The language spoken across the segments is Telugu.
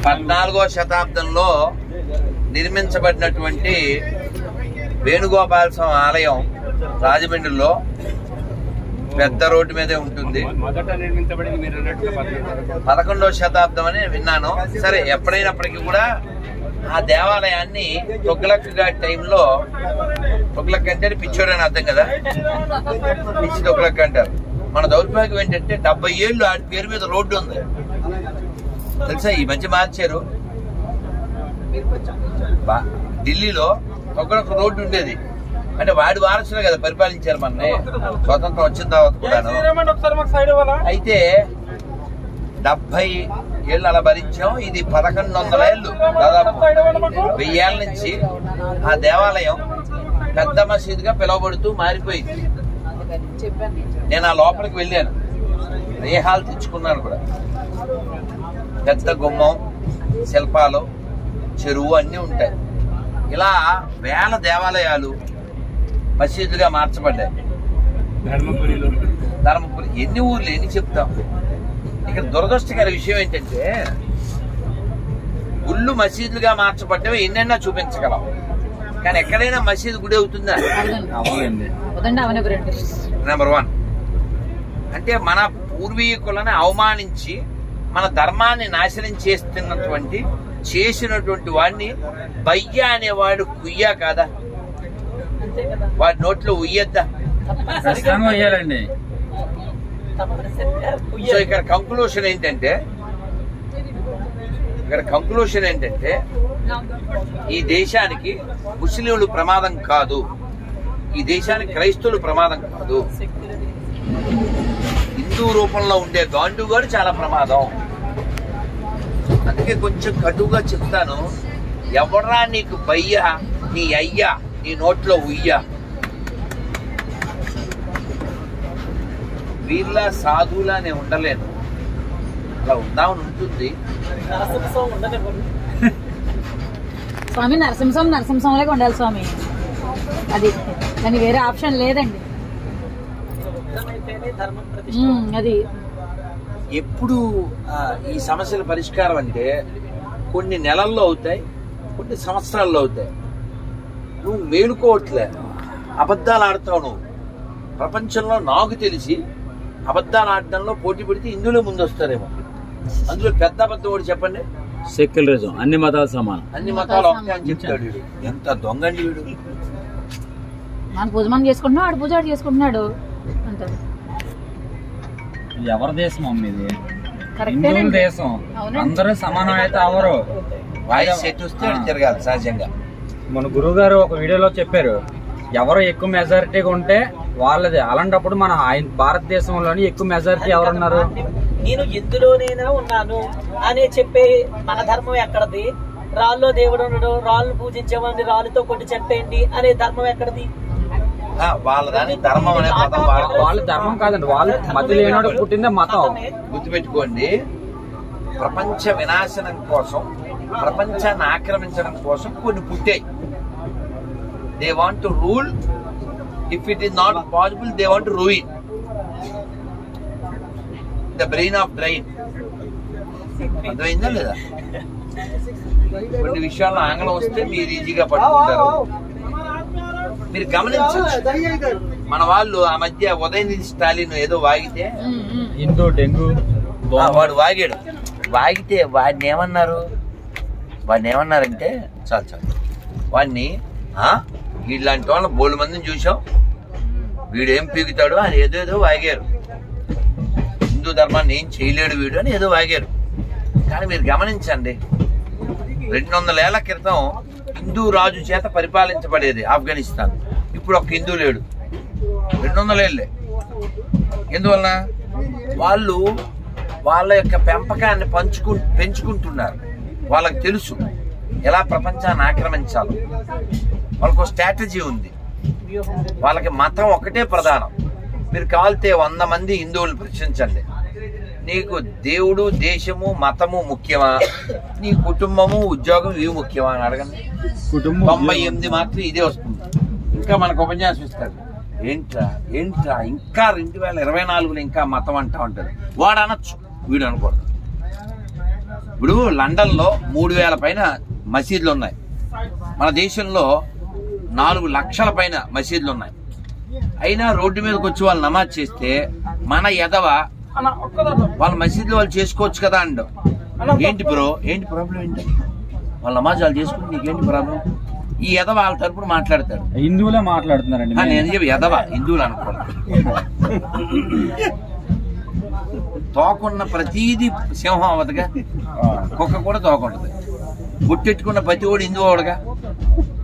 14వ శతాబ్దంలో నిర్మించబడినటువంటి వేణుగోపాల స్వామి ఆలయం రాజమండ్రిలో పెద్ద రోడ్డు మీదే ఉంటుంది. 11వ శతాబ్దం అని విన్నాను. సరే, ఎప్పుడైనప్పటికీ కూడా ఆ దేవాలయాన్ని తుగ్లక్ గారి టైంలో, తుగ్లక్ అంటే పిచ్చోడు అని అర్థం కదా, పిచ్చి తుగ్లక్ అంటారు. మన దౌర్భాగ్యం ఏంటంటే 70 ఏళ్ళు ఆడి పేరు మీద రోడ్డు ఉంది తెలుసా. ఈ మధ్య మార్చారు. ఢిల్లీలో తుగ్లక్ రోడ్డు ఉండేది. అంటే వాడి వారసులే కదా పరిపాలించారు మనని స్వతంత్రం వచ్చిన తర్వాత కూడాను. అయితే 70 ఏళ్ళు అలా భరించాం. ఇది 1100 ఏళ్ళు, దాదాపు 1000 ఏళ్ళ నుంచి ఆ దేవాలయం పెద్ద మసీదుగా పిలువబడుతూ మారిపోయింది. నేను ఆ లోపలికి వెళ్ళాను, రేహాలు తెచ్చుకున్నాను కూడా. పెద్ద గుమ్మం, శిల్పాలు, చెరువు అన్నీ ఉంటాయి. ఇలా వేల దేవాలయాలు మసీదుగా మార్చబడ్డాయి. ధర్మపురి ఎన్ని ఊర్లు ఎన్ని చెప్తాం. ఇక్కడ దురదృష్టకర విషయం ఏంటంటే గుళ్ళు మసీదులుగా మార్చబడ్డవి ఎన్నైనా చూపించగలం, కానీ ఎక్కడైనా మసీదు గుడి అవుతుందా? నెంబర్ 1 అంటే మన పూర్వీకులను అవమానించి మన ధర్మాన్ని నాశనం చేసినటువంటి వాడిని బయ్య అనేవాడు కుయ్యా కాదా? వాడి నోట్లో ఉయ్యద్దా? సో ఇక్కడ కంక్లూషన్ ఏంటంటే ఈ దేశానికి ముస్లింలు ప్రమాదం కాదు, ఈ దేశానికి క్రైస్తవులు ప్రమాదం కాదు, హిందూ రూపంలో ఉండే గాండుగాడు చాలా ప్రమాదం. అందుకే కొంచెం కటుగా చెప్తాను, ఎవరా నీకు బయ్యా, నీ అయ్యా, నీ నోట్లో ఉయ్యా. వీళ్ళ సాధువులానే ఉండలేను, అలా ఉందామని ఉంటుంది. స్వామి నరసింహంలాగా ఉండాలి స్వామి, అది దాని వేరే ఆప్షన్ లేదండి. అది ఎప్పుడు ఈ సమస్యల పరిష్కారం అంటే కొన్ని నెలల్లో అవుతాయి, కొన్ని సంవత్సరాల్లో అవుతాయి. నువ్వు మేలుకోవట్లే, అబద్ధాలు ఆడతావు. నువ్వు ప్రపంచంలో నాకు తెలిసి అబద్ధాలు ఆడడంలో పోటీ పడితే ఇందులో ముందు వస్తారేమో. అందులో పెద్ద అబద్ధం ఒకటి చెప్పండి. సెక్యులరిజం, అన్ని మతాలు సమానం, అన్ని మతాలు ఒకటే అని చెప్తాడు వీడు. ఎంత దొంగండి వీడు. మన పూజ మనం చేసుకుంటున్నాం, ఆడు పూజ ఆడు చేసుకుంటున్నాడు అంటారు. ఎవరి దేశం అమ్మేది? హిందువుల దేశం, అందరూ సమానం అయితే అవరు. వాయిస్ సెట్ వస్తే తిరగాలి సహజంగా. మన గురువు గారు ఒక వీడియోలో చెప్పారు, ఎవరు ఎక్కువ మెజారిటీగా ఉంటే వాళ్ళదే. అలాంటప్పుడు మన భారతదేశంలోని ఎక్కువ మెజారిటీ ఎవరున్నారు? నేను ఎందులోనైనా ఉన్నాను అనే చెప్పే మన ధర్మం ఎక్కడది? రాళ్ళలో దేవుడు ఉండడు, రాళ్ళను పూజించేవాడిని రాళ్ళతో కొట్టి చంపేయండి అనే ధర్మం ఎక్కడది? వాళ్ళ ధర్మం అనే పదం వాళ్ళ ధర్మం కాదండి, వాళ్ళు మధ్య లేనాడు పుట్టిందే మతం. గుర్తుపెట్టుకోండి, ప్రపంచ వినాశనం కోసం, ప్రపంచాన్ని ఆక్రమించడం కోసం కొన్ని పుట్టాయి. They want to rule. If it is not possible, they want to ruin the brain of brain. అర్థమైందా లేదా? కొన్ని విషయాల్లో ఆంగ్లం వస్తే మీరు ఈజీగా పట్టుకుంటారు. మీరు గమనించవచ్చు, మన వాళ్ళు ఆ మధ్య ఉదయనిధి స్టాలిన్ ఏదో వాగితే, హిందూ డెంగ్యూ వాడు వాగితే వాడిని ఏమన్నారంటే చాలు వాడిని వీళ్ళంటి వాళ్ళని బోలు మందిని చూసాం, వీడు ఏం పీకుతాడు అని ఏదో వాగారు. హిందూ ధర్మాన్ని ఏం చేయలేడు వీడు అని ఏదో వాగారు. కానీ మీరు గమనించండి, 200 ఏళ్ల క్రితం హిందూ రాజు చేత పరిపాలించబడేది ఆఫ్ఘనిస్తాన్. ఇప్పుడు ఒక హిందూ లేడు. 200 ఏళ్ళే. ఎందువలన? వాళ్ళు వాళ్ళ యొక్క పెంపకాన్ని పెంచుకుంటున్నారు. వాళ్ళకి తెలుసు ఎలా ప్రపంచాన్ని ఆక్రమించాలో. వాళ్ళకు స్ట్రాటజీ ఉంది. వాళ్ళకి మతం ఒకటే ప్రధానం. మీరు కావాలితే 100 మంది హిందువులు ప్రశ్నించండి, నీకు దేవుడు, దేశము, మతము ముఖ్యమా, నీ కుటుంబము, ఉద్యోగం ఇవి ముఖ్యమా అని అడగండి. 98 మాత్రం ఇదే వస్తుంది. ఇంకా మనకు ఉపన్యాసం ఇస్తారు, ఏంట్రా ఇంకా 2024లో ఇంకా మతం అంటా ఉంటారు. వాడు అనొచ్చు, వీడు అనకూడదు. ఇప్పుడు లండన్ లో 3000 పైన మసీదులు ఉన్నాయి. మన దేశంలో 4 లక్షల పైన మసీదులు ఉన్నాయి. అయినా రోడ్డు మీదకి వచ్చి వాళ్ళు నమాజ్ చేస్తే మన ఎదవ వాళ్ళ మసీదులో వాళ్ళు చేసుకోవచ్చు కదా అంటాం. ఏంటి బ్రో, ఏంటి ప్రాబ్లం ఏంటి? వాళ్ళ నమాజ్ వాళ్ళు చేసుకుని నీకేంటి ప్రాబ్లం? ఈ ఎదవ వాళ్ళ తరపున మాట్లాడతారు. హిందువులే మాట్లాడుతున్నారండి. నేను చెప్పి ఎదవ హిందువులు అనుకోండి. తోకున్న ప్రతీది సింహం అవదుగా, కుక్క కూడా తోకుంటది. బుట్టెట్టుకున్న ప్రతి వాడు హిందూ అవడుగా.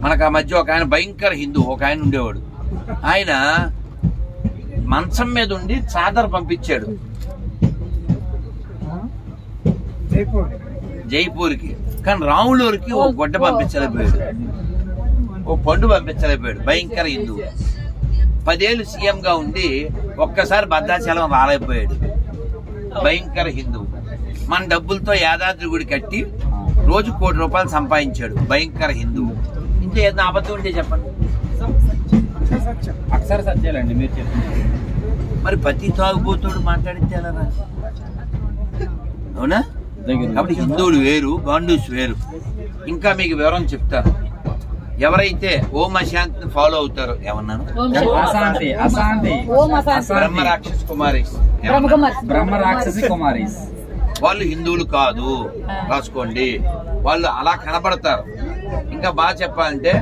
మనకు ఆ మధ్య ఒక ఆయన భయంకర హిందూ ఒక ఆయన ఉండేవాడు. ఆయన మంచం మీద ఉండి చాదర్ పంపించాడు జైపూర్కి. కానీ రాములూరికి ఓ గొడ్డ పంపించలేకపోయాడు, ఓ పండు పంపించలేకపోయాడు. భయంకర హిందూ. 10 ఏళ్ళు సీఎం గా ఉండి ఒక్కసారి భద్రాచలం రాలేకపోయాడు. భయంకర హిందూ. మన డబ్బులతో యాదాద్రి గుడి కట్టి రోజు ₹1 కోటి సంపాదించాడు. భయంకర హిందూ. ఇంత ఏదైనా అబద్ధం ఉంటే చెప్పండి. అక్షర సత్యాలండి మీరు చెప్పింది. మరి ప్రతి తాగుబోతుడు మాట్లాడితే ఎలా రా? అవునా? కాబట్టి హిందువులు వేరు, గాండూస్ వేరు. ఇంకా మీకు వివరం చెప్తాను. ఎవరైతే ఓం అశాంతిని ఫాలో అవుతారో ఏమన్నాను? అశాంతి అశాంతి బ్రహ్మ రాక్షస కుమారీస్, బ్రహ్మ రాక్షసి కుమారీస్ వాళ్ళు హిందువులు కాదు. రాసుకోండి. వాళ్ళు అలా కనపడతారు. ఇంకా బాగా చెప్పాలంటే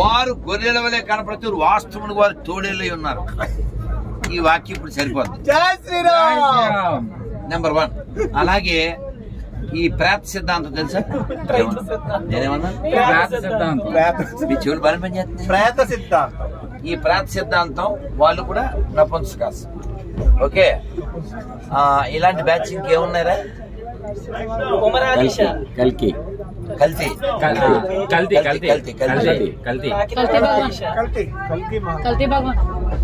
వారు గొర్రెల వలె కనపడుతూ వాస్తవునికి వారు తోడేళ్ళై ఉన్నారు. ఈ వాక్యం ఇప్పుడు సరిపోద్ది. నెంబర్ 1. అలాగే ఈ ప్రేత సిద్ధాంతం తెలుసా? నేనేమన్నా మీ చెవులు బాగా పనిచేస్తుంది. ప్రేత సిద్ధాంతం. ఈ ప్రేత సిద్ధాంతం వాళ్ళు కూడా నపుంసకాస్. ఓకే, ఇలాంటి బ్యాచ్ ఇంకేమున్నారా? కల్కి కల్తీ కల్తీ కల్తీ కల్తీ కల్తీ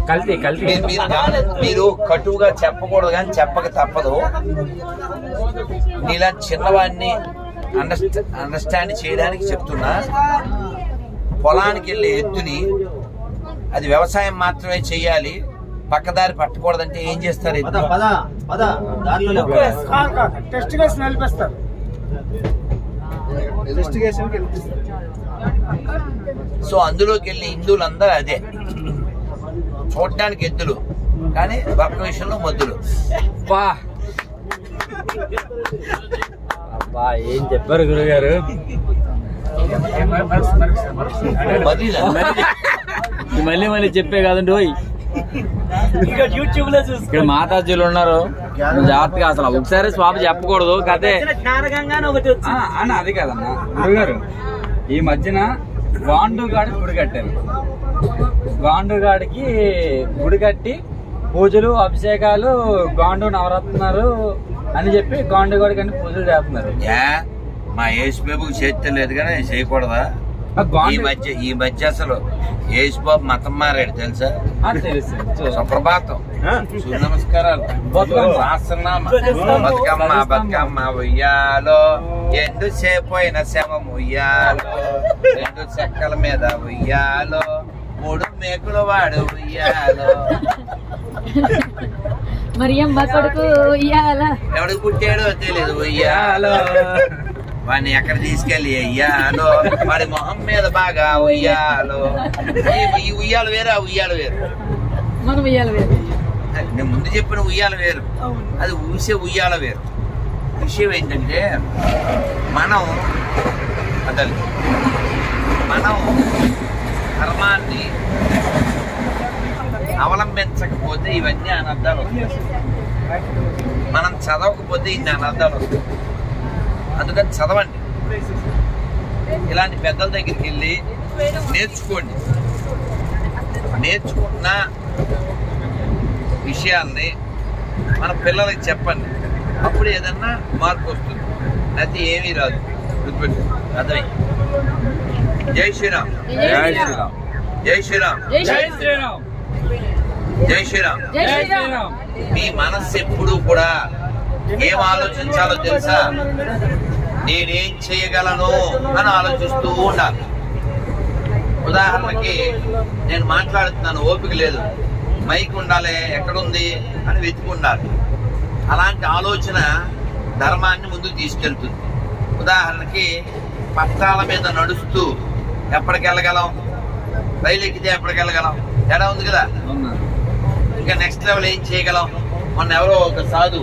కల్తీ కల్తీ మీరు కటువుగా చెప్పకూడదు కానీ చెప్పక తప్పదు. నీలా చిన్నవాడిని అండర్స్టాండ్ చేయడానికి చెప్తున్నా. పొలానికి వెళ్ళే ఎద్దుని అది వ్యవసాయం మాత్రమే చెయ్యాలి, పక్కదారి పట్టకూడదంటే ఏం చేస్తారు? సో అందులోకి వెళ్ళి హిందువులందరూ అదే చూడటానికి ఎద్దులు, కానీ వర్క విషయంలో మొద్దులు. అబ్బా ఏం చెప్పారు గురుగారు. మళ్ళీ మళ్ళీ చెప్పే కాదండి. యూట్యూబ్ లో చూసి ఇక్కడ మాతాజీలు ఉన్నారు, జాగ్రత్తగా. అసలు ఒకసారి స్వామి చెప్పకూడదు కదే అన్న. అది కాదన్న గురుగారు, ఈ మధ్యన గాండుగాడికి గుడి కట్టారు. గాండుగాడికి గుడి కట్టి పూజలు అభిషేకాలు గాండు నవరత్నాలు అని చెప్పి గాండుగాడికి అన్ని పూజలు చేస్తున్నారు. మా యేసుబాబుకి చేస్తలేదు కానీ చేయకూడదా? ఈ మధ్య అసలు యేసుబాబు మతం మారాడు తెలుసా? తెలుసు. సుప్రభాతం, సూర్య నమస్కారాలు, సహస్రనామ, బతుకమ్మ బతుకమ్మ ఉయ్యాలో, ఎండుసేపు అయిన శవం ఉయ్యాలో, 2 చెక్కల మీద ఉయ్యాలో, 3 మేకుల వాడు ఉయ్యాలో. మరియమ్మ కొడుకు ఉయ్యాల, ఎవడికి పుట్టాడో తెలియదు ఉయ్యాలో, వాడిని ఎక్కడ తీసుకెళ్ళి ఉయ్యాలో, వాడి మొహం మీద బాగా ఉయ్యాలో. ఈ ఉయ్యాలు వేరు, ఆ ఉయ్యాలు వేరు. మనం ఉయ్యాల వేరు. నేను ముందు చెప్పిన ఉయ్యాల వేరు, అది ఊసే ఉయ్యాల వేరు. విషయం ఏంటంటే మనం ధర్మాన్ని అవలంబించకపోతే ఇవన్నీ అనర్థాలు వస్తాయి. మనం చదవకపోతే ఇన్ని అనర్థాలు వస్తాయి. అందుకని చదవండి. ఇలాంటి పెద్దల దగ్గరికి వెళ్ళి నేర్చుకోండి. నేర్చుకున్న విషయాల్ని మన పిల్లలకి చెప్పండి. అప్పుడు ఏదన్నా మార్పు వస్తుంది. అది ఏమీ రాదు. గుర్తుపెట్టు. అర్థమై. జై శ్రీరామ్. జై శ్రీరామ్. జై శ్రీరామ్. జై శ్రీరామ్. జై శ్రీరామ్. జై శ్రీరామ్. మీ మనస్సు ఎప్పుడు కూడా ఏం ఆలోచించాలో తెలుసా? నేనేం చేయగలను అని ఆలోచిస్తూ ఉండాలి. ఉదాహరణకి నేను మాట్లాడుతున్నాను, ఓపిక లేదు, మైక్ ఉండాలి, ఎక్కడుంది అని వెతుకుండాలి. అలాంటి ఆలోచన ధర్మాన్ని ముందుకు తీసుకెళ్తుంది. ఉదాహరణకి పట్టాల మీద నడుస్తూ ఎప్పటికి వెళ్ళగలం, రైలు ఎక్కితే ఎప్పటికి వెళ్ళగలం, తేడా ఉంది కదా. ఇంకా నెక్స్ట్ లెవెల్ ఏం చేయగలం. మొన్న ఎవరో ఒక సాధు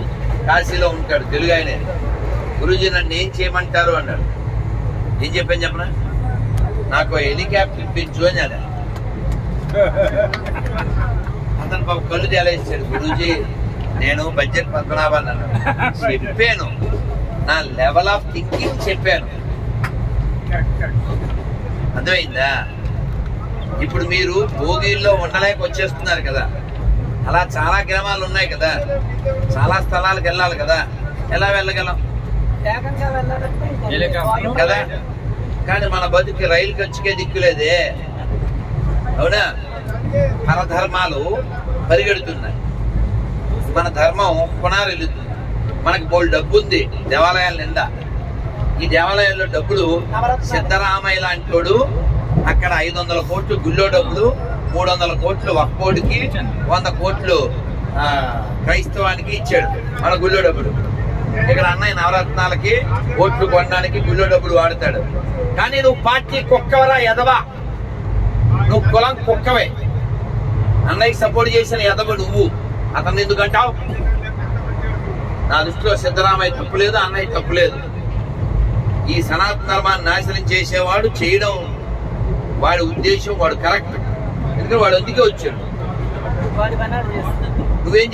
కాశీలో ఉంటాడు, తెలుగు ఆయనే, గురూజీ నన్ను ఏం చేయమంటారు అన్నాడు. ఏం చెప్పాను చెప్పనా, నాకు హెలికాప్టర్ ఇప్పించు అని అన్నాడు. అతను పాప కళ్ళు తేలేసాడు. గురూజీ నేను బడ్జెట్ పద్మనాభాన్ని అన్నాడు. చెప్పాను, నా లెవెల్ ఆఫ్ థింకింగ్ చెప్పాను. అర్థమైందా? ఇప్పుడు మీరు భోగిల్లో ఉండలేక వచ్చేస్తున్నారు కదా, అలా చాలా గ్రామాలు ఉన్నాయి కదా, చాలా స్థలాలకు వెళ్ళాలి కదా, ఎలా వెళ్ళగలం కదా. కానీ మన బతుకి రైలు ఖర్చుకే దిక్కులేదే, అవునా? పరధర్మాలు పరిగెడుతున్నాయి, మన ధర్మం కొనారెళ్తుంది. మనకి బోల్డ్ డబ్బు ఉంది దేవాలయాల నిండా. ఈ దేవాలయాల్లో డబ్బులు సిద్ధరామయ్య లాంటి వాడు అక్కడ 500 కోట్లు గుళ్ళో డబ్బులు, 300 కోట్లు వక్ఫోర్డుకి, 100 కోట్లు క్రైస్తవానికి ఇచ్చాడు మన గుళ్ళో డబ్బులు. ఇక్కడ అన్నయ్య నవరత్నాలకి ఓట్లు కొనడానికి గుళ్ళో డబ్బులు వాడతాడు. కానీ నువ్వు పార్టీ కుక్కవరా ఎదవా, నువ్వు కులం కుక్కవే. అన్నయ్యకి సపోర్ట్ చేసిన ఎదవ నువ్వు, అతన్ని ఎందుకంటావు? నా దృష్టిలో సిద్ధరామయ్య తప్పులేదు, అన్నయ్య తప్పులేదు. ఈ సనాతన ధర్మాన్ని నాశనం చేసేవాడు చేయడం వాడి ఉద్దేశం, వాడు కరెక్ట్. ఎందుకంటే వాడు అందుకే వచ్చాడు. నువ్వేం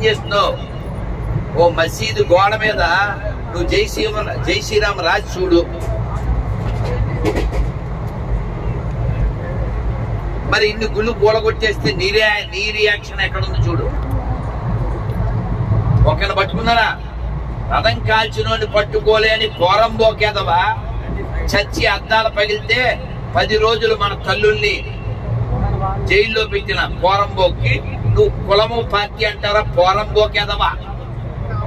చేస్తున్నావు? ఓ మసీదు గోడ మీద నువ్వు జై శ్రీరామ్ రాజు చూడు. మరి ఇన్ని గుళ్ళు కూలగొట్టేస్తే నీ రియాక్షన్ ఎక్కడుంది చూడు. ఒకరిని పట్టుకున్నారా? రథం కాల్చినోని పట్టుకోలేని పోరంబోకేదవా చచ్చి అద్దాలు పగిలితే 10 రోజులు మన తల్లుల్ని జైల్లో పెట్టిన పోరంబోకి నువ్వు కులము పార్టీ అంటారా? పోరంబోకేదవా.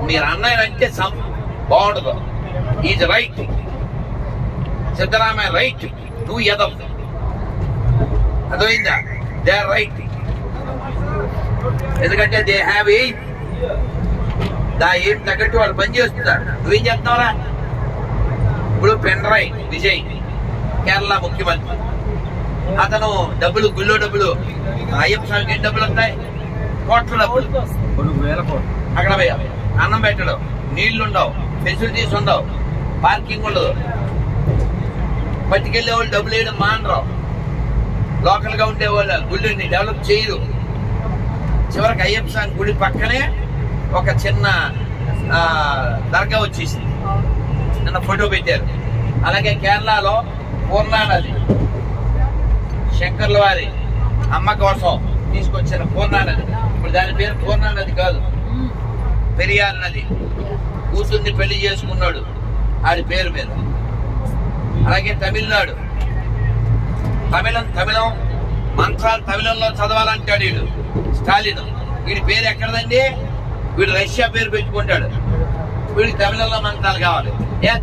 మీరు అన్నాయంటే బాగుండదు. ఈజ్ రైట్, సిద్ధరామయ్య రైట్, నువ్వు ఎదవ. అర్థమైందా? They are right. ఎందుకంటే దే హ్యావ్ ఎయిమ్. ఏం తగ్గట్టు వాళ్ళు పనిచేస్తున్నారు. నువ్వేం చేస్తున్నావురా? ఇప్పుడు పినరయ్ విజయ్ కేరళ ముఖ్యమంత్రి, అతను డబ్బులు గుళ్ళో డబ్బులు, అయ్యప్ప స్వామికి ఎన్ని డబ్బులు వస్తాయి? కోట్ల డబ్బులు. అక్కడ అన్నం పెట్టడం, నీళ్లుండవు, ఫెసిలిటీస్ ఉండవు, పార్కింగ్ ఉండదు. పట్టుకెళ్లే వాళ్ళు డబ్బులు వేయడం మానరావు. లోకల్ గా ఉండే వాళ్ళు గుళ్ళని డెవలప్ చేయరు. చివరికి అయ్యప్ప స్వామి గుడి పక్కనే ఒక చిన్న దర్గా వచ్చేసింది, నిన్న ఫోటో పెట్టారు. అలాగే కేరళలో పూర్ణా నది, శంకర్ల వారి అమ్మ కోసం తీసుకొచ్చిన పూర్ణా నది, ఇప్పుడు దాని పేరు పూర్ణా నది కాదు, పెరియార్ నది. కూతుర్ని పెళ్లి చేసుకున్నాడు ఆడి పేరు మీద. అలాగే తమిళనాడు, తమిళం మంత్రాలు తమిళంలో చదవాలంటాడు వీడు స్టాలిన్. వీడి పేరు ఎక్కడదండి? వీడు రష్యా పేరు పెట్టుకుంటాడు. వీడికి తమిళంలో మంత్రాలు కావాలి.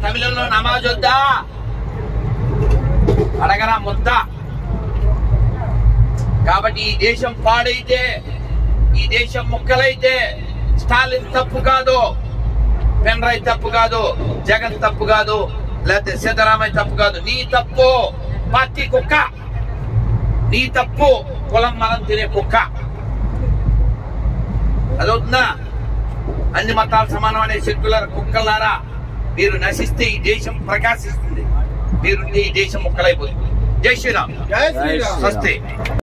తమిళంలో నమాజ్ వద్దా? అడగరా ముద్ద. కాబట్టి ఈ దేశం పాడైతే, ఈ దేశం ముక్కలైతే స్టాలిన్ తప్పు కాదు, పినరయ్ తప్పు కాదు, జగన్ తప్పు కాదు, లేకపోతే సిద్ధరామయ్య తప్పు కాదు. నీ తప్పు పార్టీ కుక్క, నీ తప్పు కులం మనం తినే కుక్క. అదవుతుందా? అన్ని మతాలు సమానం అనే సెక్యులర్ కుక్కలారా, మీరు నశిస్తే ఈ దేశం ప్రకాశిస్తుంది, మీరుంటే ఈ దేశం ముక్కలైపోతుంది. జై శ్రీరామ్. స్వస్తి.